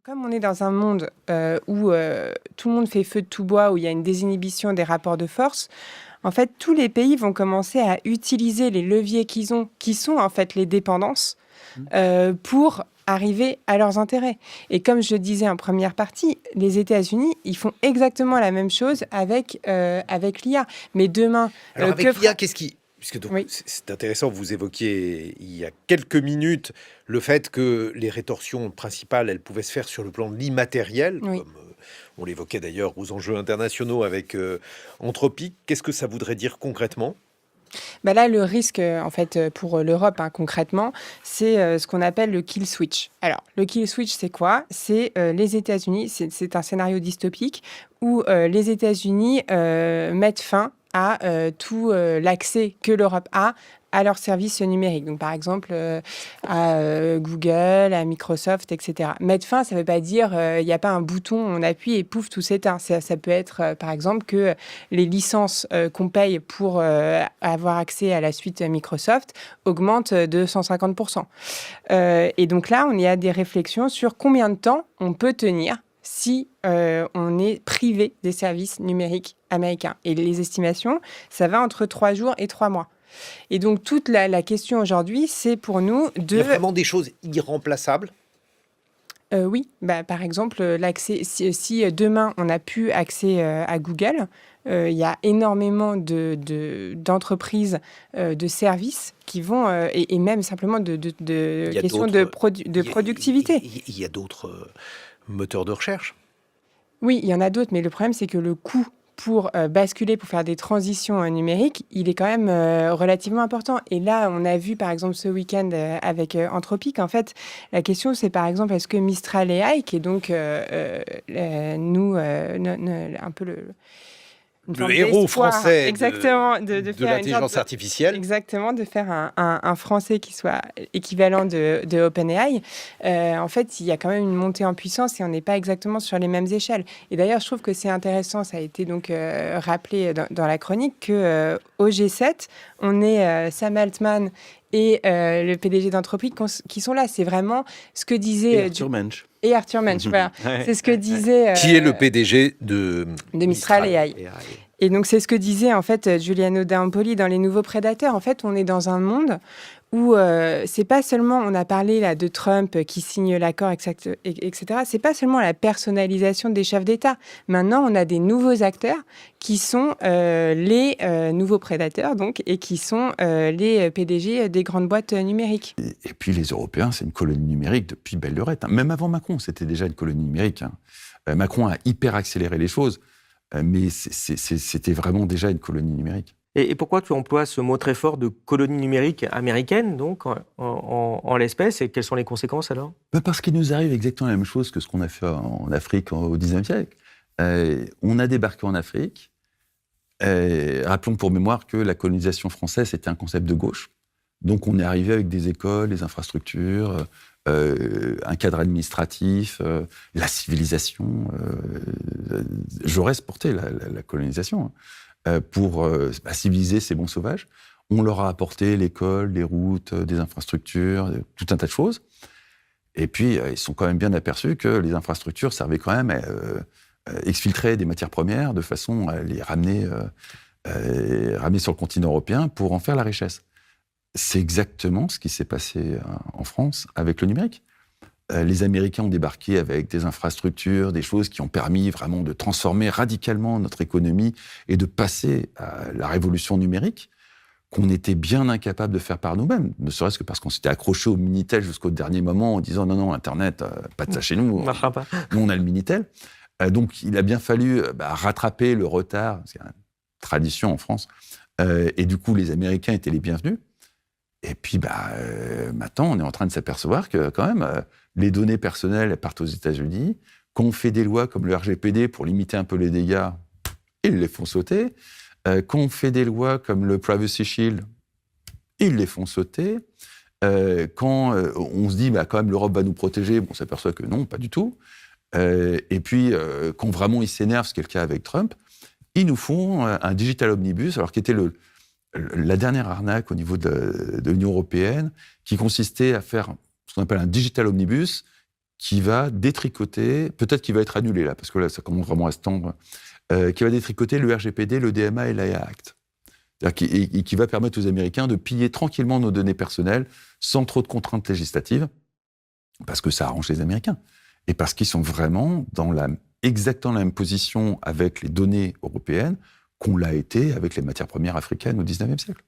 Comme on est dans un monde où tout le monde fait feu de tout bois, où il y a une désinhibition des rapports de force, en fait, tous les pays vont commencer à utiliser les leviers qu'ils ont, qui sont en fait les dépendances, pour arriver à leurs intérêts. Et comme je le disais en première partie, les États-Unis, ils font exactement la même chose avec l'IA. Mais demain, Alors avec l'IA, qu'est-ce qui... Puisque donc Oui. c'est intéressant, vous évoquiez il y a quelques minutes le fait que les rétorsions principales, elles pouvaient se faire sur le plan de l'immatériel, Oui. comme on l'évoquait d'ailleurs aux enjeux internationaux avec Anthropic. Qu'est-ce que ça voudrait dire concrètement ? Bah là, le risque, en fait, pour l'Europe, concrètement, c'est ce qu'on appelle le kill switch. Alors, le kill switch, c'est quoi? C'est les États-Unis, c'est un scénario dystopique où les États-Unis mettent fin à tout l'accès que l'Europe a à leurs services numériques. Donc, par exemple, à Google, à Microsoft, etc. Mettre fin, ça ne veut pas dire il n'y a pas un bouton, on appuie et pouf, tout s'éteint. Ça peut être, par exemple, que les licences qu'on paye pour avoir accès à la suite Microsoft augmentent de 150%. Et donc là, on y a des réflexions sur combien de temps on peut tenir si on est privé des services numériques américains. Et les estimations, ça va entre 3 jours et 3 mois. Et donc, toute la question aujourd'hui, c'est pour nous Il y a vraiment des choses irremplaçables ? Oui, par exemple, l'accès. Si demain on n'a plus accès à Google, il y a énormément d'entreprises, de services qui vont, et même simplement de Il y a questions d'autres... de productivité. Il y a d'autres moteurs de recherche. Oui, il y en a d'autres, mais le problème, c'est que le coût pour basculer, pour faire des transitions numériques, il est quand même relativement important. Et là, on a vu, par exemple, ce week-end avec Anthropic, en fait, la question, c'est par exemple, est-ce que Mistral AI, qui est donc un peu une forme Le héros d'espoir, français exactement, de de faire une sorte l'intelligence artificielle. exactement, de faire un français qui soit équivalent de OpenAI. En fait, il y a quand même une montée en puissance et on n'est pas exactement sur les mêmes échelles. Et d'ailleurs, je trouve que c'est intéressant, ça a été donc rappelé dans la chronique, que au G7, on est Sam Altman et le PDG d'Anthropic qui sont là. C'est vraiment ce que disait... Et Arthur Mensch, voilà. C'est ce que disait... Qui est le PDG de Mistral AI. Et donc, c'est ce que disait, en fait, Giuliano D'Ampoli dans Les Nouveaux Prédateurs. En fait, on est dans un monde où c'est pas seulement... On a parlé là de Trump qui signe l'accord, etc. C'est pas seulement la personnalisation des chefs d'État. Maintenant, on a des nouveaux acteurs qui sont les nouveaux prédateurs, donc, et qui sont les PDG des grandes boîtes numériques. Et puis, les Européens, c'est une colonie numérique depuis belle lurette. Même avant Macron, c'était déjà une colonie numérique. Macron a hyper accéléré les choses. Mais c'était vraiment déjà une colonie numérique. Et pourquoi tu emploies ce mot très fort de colonie numérique américaine, donc, en l'espèce, et quelles sont les conséquences alors ? Parce qu'il nous arrive exactement la même chose que ce qu'on a fait en Afrique au XIXe siècle. On a débarqué en Afrique. Rappelons pour mémoire que la colonisation française, c'était un concept de gauche. Donc on est arrivé avec des écoles, des infrastructures, un cadre administratif, la civilisation. Jaurès portait la colonisation pour civiliser ces bons sauvages. On leur a apporté l'école, des routes, des infrastructures, tout un tas de choses. Et puis, ils sont quand même bien aperçus que les infrastructures servaient quand même à exfiltrer des matières premières de façon à les ramener sur le continent européen pour en faire la richesse. C'est exactement ce qui s'est passé en France avec le numérique. Les Américains ont débarqué avec des infrastructures, des choses qui ont permis vraiment de transformer radicalement notre économie et de passer à la révolution numérique qu'on était bien incapable de faire par nous-mêmes, ne serait-ce que parce qu'on s'était accroché au Minitel jusqu'au dernier moment en disant non, Internet, pas de ça chez nous, marchera pas. Nous on a le Minitel. Donc il a bien fallu rattraper le retard, parce qu'il y a une tradition en France, et du coup les Américains étaient les bienvenus. Et puis, maintenant, on est en train de s'apercevoir que, quand même, les données personnelles partent aux États-Unis, qu'on fait des lois comme le RGPD pour limiter un peu les dégâts, ils les font sauter. Qu'on fait des lois comme le Privacy Shield, ils les font sauter. Quand on se dit, quand même, l'Europe va nous protéger, on s'aperçoit que non, pas du tout. Et puis, quand vraiment ils s'énervent, ce qui est le cas avec Trump, ils nous font un digital omnibus, alors qui était la dernière arnaque au niveau de l'Union européenne, qui consistait à faire ce qu'on appelle un digital omnibus, qui va détricoter, peut-être qu'il va être annulé là, parce que là, ça commence vraiment à se tendre, qui va détricoter le RGPD, le DMA et l'AIA Act. Et qui va permettre aux Américains de piller tranquillement nos données personnelles sans trop de contraintes législatives, parce que ça arrange les Américains. Et parce qu'ils sont vraiment dans exactement la même position avec les données européennes qu'on l'a été avec les matières premières africaines au XIXe siècle.